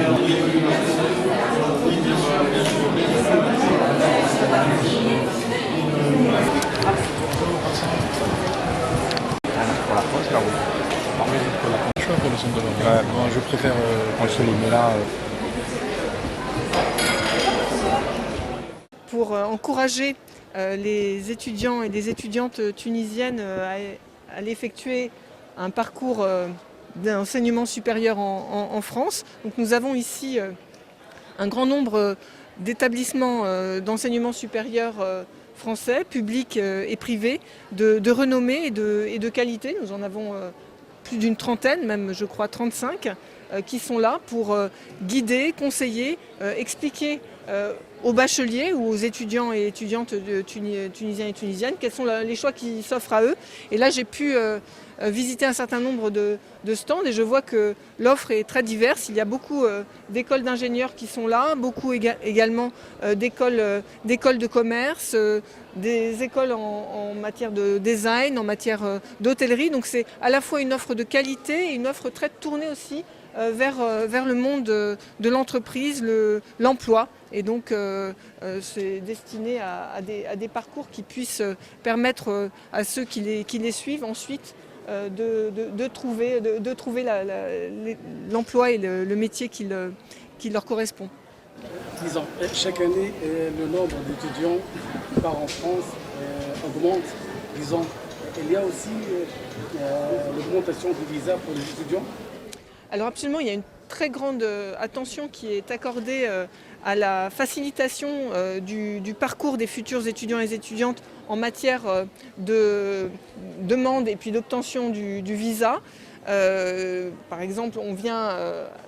Pour la France, là, oui. Je suis pour le centre de l'Europe. Ouais. Moi, je préfère On le souligne là. Pour encourager les étudiants et les étudiantes tunisiennes à aller effectuer un parcours d'enseignement supérieur en France. Donc nous avons ici un grand nombre d'établissements d'enseignement supérieur français, publics et privés, de renommée et de qualité. Nous en avons plus d'une trentaine, même je crois 35, qui sont là pour guider, conseiller, expliquer aux bacheliers ou aux étudiants et étudiantes tunisiens et tunisiennes quels sont les choix qui s'offrent à eux. Et là j'ai pu visiter un certain nombre de stands et je vois que l'offre est très diverse. Il y a beaucoup d'écoles d'ingénieurs qui sont là, beaucoup également d'écoles de commerce, des écoles en matière de design, en matière d'hôtellerie. Donc c'est à la fois une offre de qualité et une offre très tournée aussi vers le monde de l'entreprise, l'emploi. Et donc c'est destiné à des parcours qui puissent permettre à ceux qui les suivent ensuite de trouver l'emploi et le métier qui leur correspond. Disons, chaque année, le nombre d'étudiants qui partent en France augmente. Disons, il y a aussi l'augmentation du visa pour les étudiants. Alors absolument, il y a une très grande attention qui est accordée à la facilitation du parcours des futurs étudiants et étudiantes en matière de demande et puis d'obtention du visa. Par exemple, on vient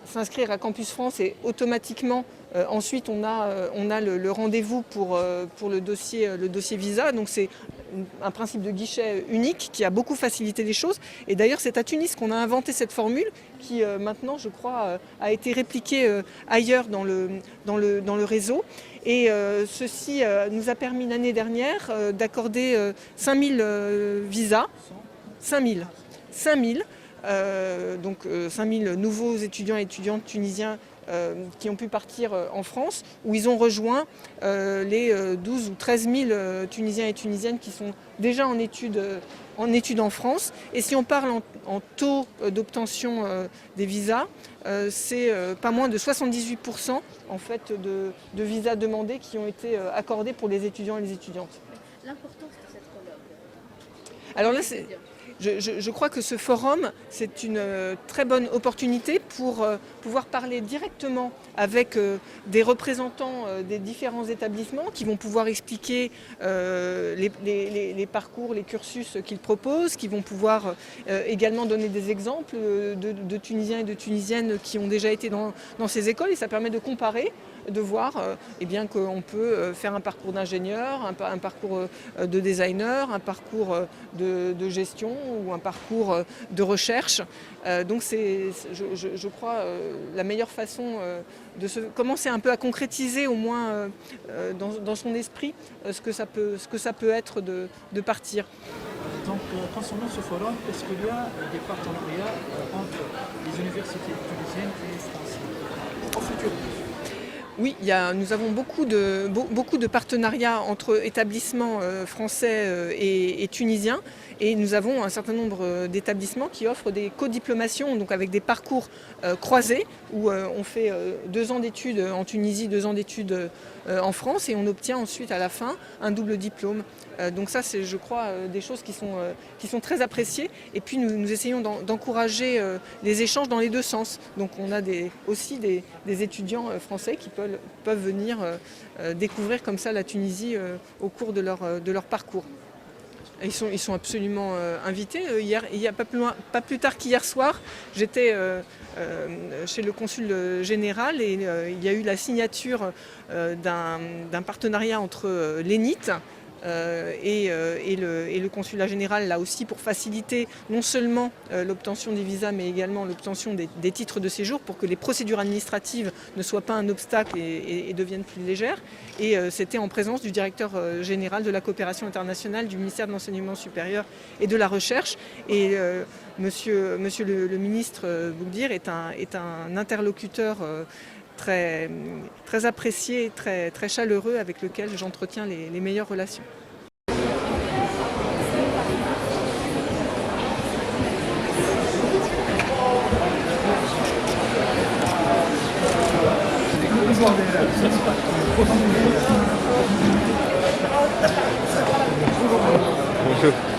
s'inscrire à Campus France et automatiquement ensuite on a le rendez-vous pour le dossier visa. Donc c'est un principe de guichet unique qui a beaucoup facilité les choses. Et d'ailleurs c'est à Tunis qu'on a inventé cette formule qui maintenant je crois a été répliquée ailleurs dans le réseau. Et ceci nous a permis l'année dernière d'accorder 5000 visas. 5000. Donc 5000 nouveaux étudiants et étudiantes tunisiens qui ont pu partir en France, où ils ont rejoint les 12 ou 13 000 Tunisiens et Tunisiennes qui sont déjà en études en France. Et si on parle en taux d'obtention des visas, c'est pas moins de 78% en fait, de visas demandés qui ont été accordés pour les étudiants et les étudiantes. L'importance de cette colloque. Alors là, je crois que ce forum, c'est une très bonne opportunité pour pouvoir parler directement avec des représentants des différents établissements qui vont pouvoir expliquer les parcours, les cursus qu'ils proposent, qui vont pouvoir également donner des exemples de Tunisiens et de Tunisiennes qui ont déjà été dans ces écoles et ça permet de comparer, de voir eh bien, qu'on peut faire un parcours d'ingénieur, un parcours de designer, un parcours de gestion ou un parcours de recherche. Donc c'est, je crois, la meilleure façon de commencer un peu à concrétiser au moins dans son esprit ce que ça peut être de partir. Donc, concernant ce forum, est-ce qu'il y a des partenariats entre les universités tunisiennes et françaises au futur? Oui, nous avons beaucoup de partenariats entre établissements français et tunisiens et nous avons un certain nombre d'établissements qui offrent des codiplomations, donc avec des parcours croisés où on fait 2 ans d'études en Tunisie, 2 ans d'études en France et on obtient ensuite à la fin un double diplôme. Donc ça c'est je crois des choses qui sont très appréciées et puis nous essayons d'encourager les échanges dans les 2 sens. Donc on a aussi des étudiants français qui peuvent venir découvrir comme ça la Tunisie au cours de leur parcours. Et ils sont absolument invités. Il y a pas plus tard qu'hier soir, j'étais chez le consul général et il y a eu la signature d'un partenariat entre l'ENIT, et le consulat général là aussi pour faciliter non seulement l'obtention des visas mais également l'obtention des titres de séjour pour que les procédures administratives ne soient pas un obstacle et deviennent plus légères. Et c'était en présence du directeur général de la coopération internationale du ministère de l'Enseignement supérieur et de la Recherche. Et monsieur le ministre Boukdir est un interlocuteur très apprécié, très chaleureux avec lequel j'entretiens les meilleures relations. Bonjour.